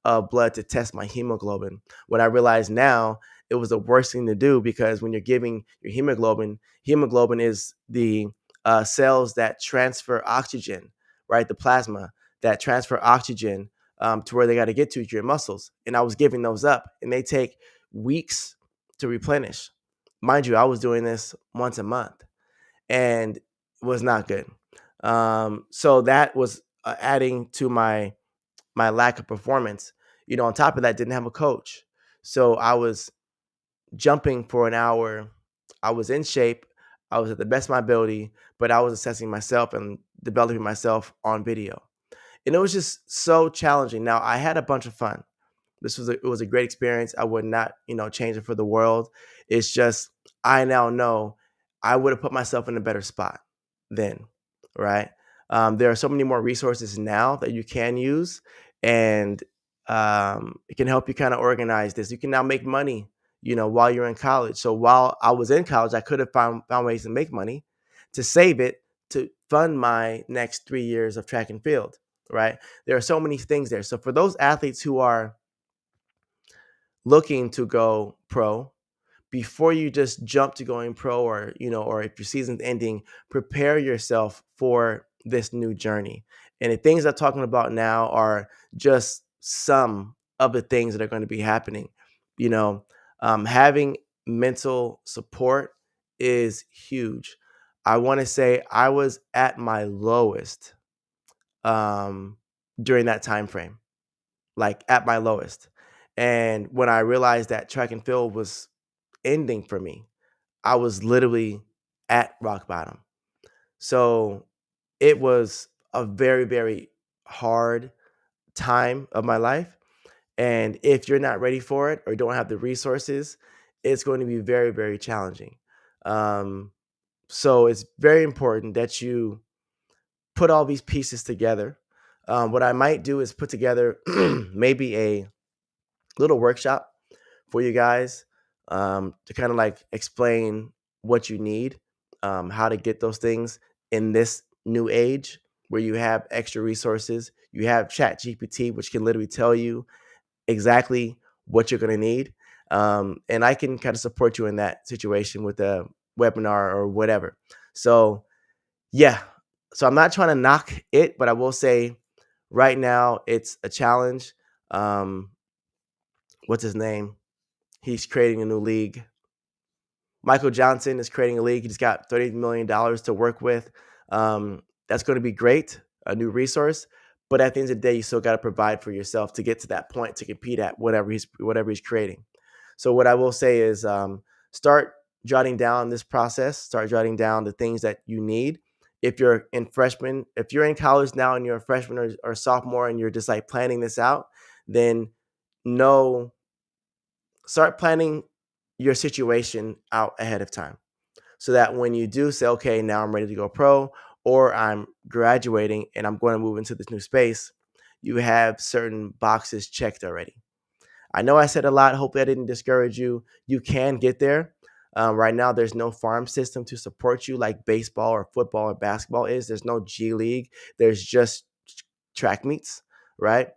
of blood to test my hemoglobin. What I realize now, it was the worst thing to do, because when you're giving your hemoglobin is the cells that transfer oxygen, right? The plasma that transfer oxygen to where they got to get to your muscles. And I was giving those up, and they take weeks to replenish. Mind you, I was doing this once a month, and was not good. So that was adding to my lack of performance. On top of that, didn't have a coach, so I was jumping for an hour. I was in shape. I was at the best of my ability, but I was assessing myself and developing myself on video. And it was just so challenging. Now, I had a bunch of fun. It was a great experience. I would not, change it for the world. It's just I now know I would have put myself in a better spot then, right? There are so many more resources now that you can use, and it can help you kind of organize this. You can now make money, while you're in college. So while I was in college, I could have found ways to make money, to save it, to fund my next 3 years of track and field, right? There are so many things there. So for those athletes who are looking to go pro, before you just jump to going pro, or if your season's ending, prepare yourself for this new journey. And the things I'm talking about now are just some of the things that are going to be happening. Having mental support is huge. I want to say I was at my lowest during that time frame, like at my lowest. And when I realized that track and field was ending for me, I was literally at rock bottom. So it was a very, very hard time of my life. And if you're not ready for it or don't have the resources, it's going to be very, very challenging. Um, so it's very important that you put all these pieces together. What I might do is put together maybe a little workshop for you guys, to kind of like explain what you need, how to get those things in this new age where you have extra resources. You have Chat GPT, which can literally tell you exactly what you're going to need. And I can kind of support you in that situation with a webinar or whatever. So, yeah. So I'm not trying to knock it, but I will say right now it's a challenge. Um, what's his name? He's creating a new league. Michael Johnson is creating a league. He's got $30 million to work with. That's going to be great, a new resource. But at the end of the day, you still got to provide for yourself to get to that point to compete at whatever he's creating. So what I will say is, start jotting down this process. Start jotting down the things that you need. If you're in college now and you're a freshman or sophomore and you're just like planning this out, then start planning your situation out ahead of time, so that when you do say, okay, now I'm ready to go pro, or I'm graduating and I'm going to move into this new space, you have certain boxes checked already. I know I said a lot. Hopefully I didn't discourage you. You can get there. Right now, there's no farm system to support you like baseball or football or basketball is. There's no G League. There's just track meets, right?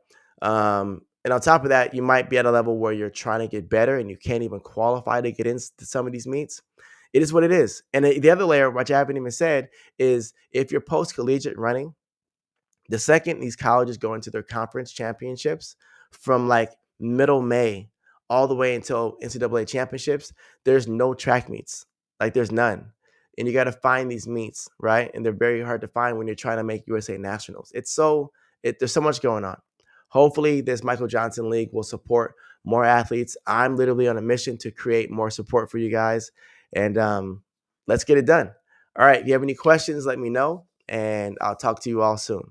And on top of that, you might be at a level where you're trying to get better and you can't even qualify to get into some of these meets. It is what it is. And the other layer, which I haven't even said, is if you're post-collegiate running, the second these colleges go into their conference championships from like middle May all the way until NCAA championships, there's no track meets. Like there's none. And you got to find these meets, right? And they're very hard to find when you're trying to make USA Nationals. There's so much going on. Hopefully this Michael Johnson League will support more athletes. I'm literally on a mission to create more support for you guys. And let's get it done. All right. If you have any questions, let me know. And I'll talk to you all soon.